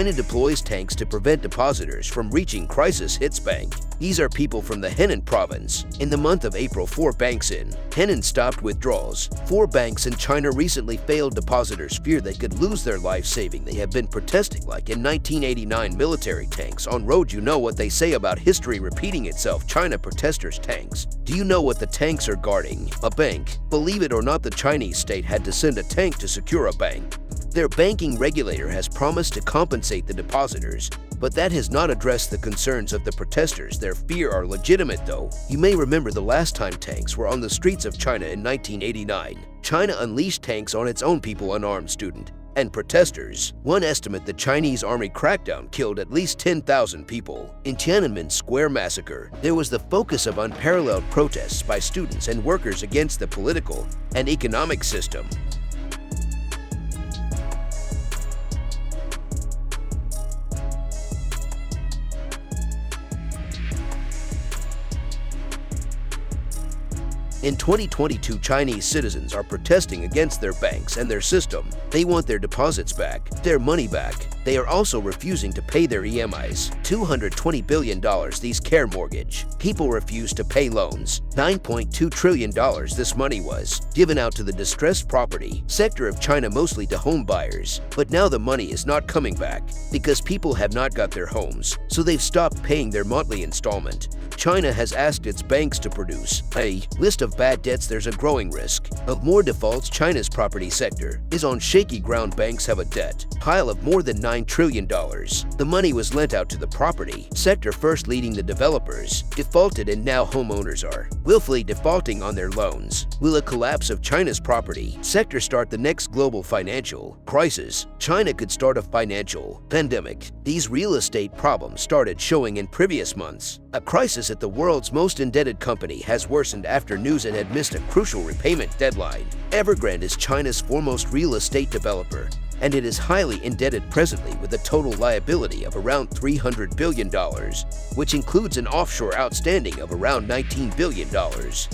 China deploys tanks to prevent depositors from reaching crisis-hit bank. These are people from the Henan province. In the month of April, 4 banks in Henan stopped withdrawals. 4 banks in China recently failed depositors fear they could lose their life saving they have been protesting like in 1989 military tanks on road. You know what they say about history repeating itself. China protesters tanks. Do you know what the tanks are guarding? A bank. Believe it or not, the Chinese state had to send a tank to secure a bank. Their banking regulator has promised to compensate the depositors, but that has not addressed the concerns of the protesters. Their fear are legitimate though. You may remember the last time tanks were on the streets of China in 1989. China unleashed tanks on its own people, unarmed student and protesters. One estimate the Chinese army crackdown killed at least 10,000 people. In Tiananmen Square massacre, there was the focus of unparalleled protests by students and workers against the political and economic system. In 2022, Chinese citizens are protesting against their banks and their system. They want their deposits back, their money back. They are also refusing to pay their EMIs, $220 billion these care mortgage. People refuse to pay loans. $9.2 trillion this money was given out to the distressed property sector of China, mostly to home buyers. But now the money is not coming back because people have not got their homes, so they've stopped paying their monthly installment. China has asked its banks to produce a list of bad debts. There's a growing risk of more defaults. China's property sector is on shaky ground. Banks have a debt pile of more than $9 trillion. The money was lent out to the property sector first, leading the developers defaulted, and now homeowners are willfully defaulting on their loans. Will a collapse of China's property sector start the next global financial crisis? China could start a financial pandemic. These real estate problems started showing in previous months. A crisis at the world's most indebted company has worsened after news it had missed a crucial repayment deadline. Evergrande is China's foremost real estate developer, and it is highly indebted presently with a total liability of around $300 billion, which includes an offshore outstanding of around $19 billion.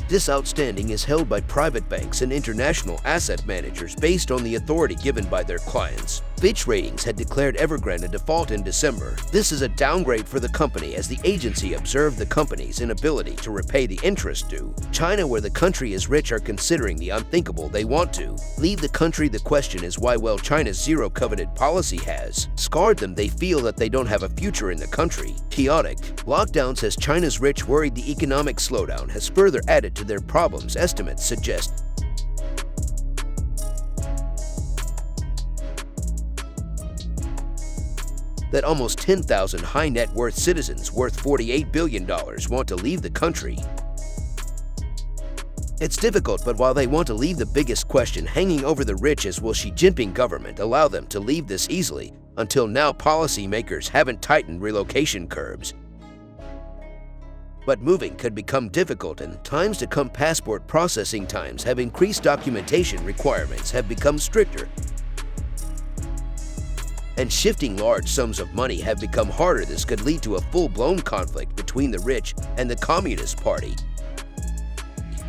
This outstanding is held by private banks and international asset managers based on the authority given by their clients. Fitch Ratings had declared Evergrande a default in December. This is a downgrade for the company as the agency observed the company's inability to repay the interest due. China, where the country is rich, are considering the unthinkable. They want to leave the country. The question is why? Well, China's zero COVID policy has scarred them. They feel that they don't have a future in the country. Chaotic lockdowns has China's rich worried the economic slowdown has further added to their problems. Estimates suggest that almost 10,000 high net worth citizens worth $48 billion want to leave the country. It's difficult, but while they want to leave, the biggest question hanging over the rich is, will Xi Jinping government allow them to leave this easily? Until now, policymakers haven't tightened relocation curbs. But moving could become difficult in times to come. Passport processing times have increased, documentation requirements have become stricter, and shifting large sums of money have become harder. This could lead to a full-blown conflict between the rich and the Communist Party.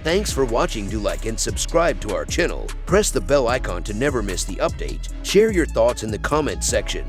Thanks for watching. Do like and subscribe to our channel. Press the bell icon to never miss the update. Share your thoughts in the comment section.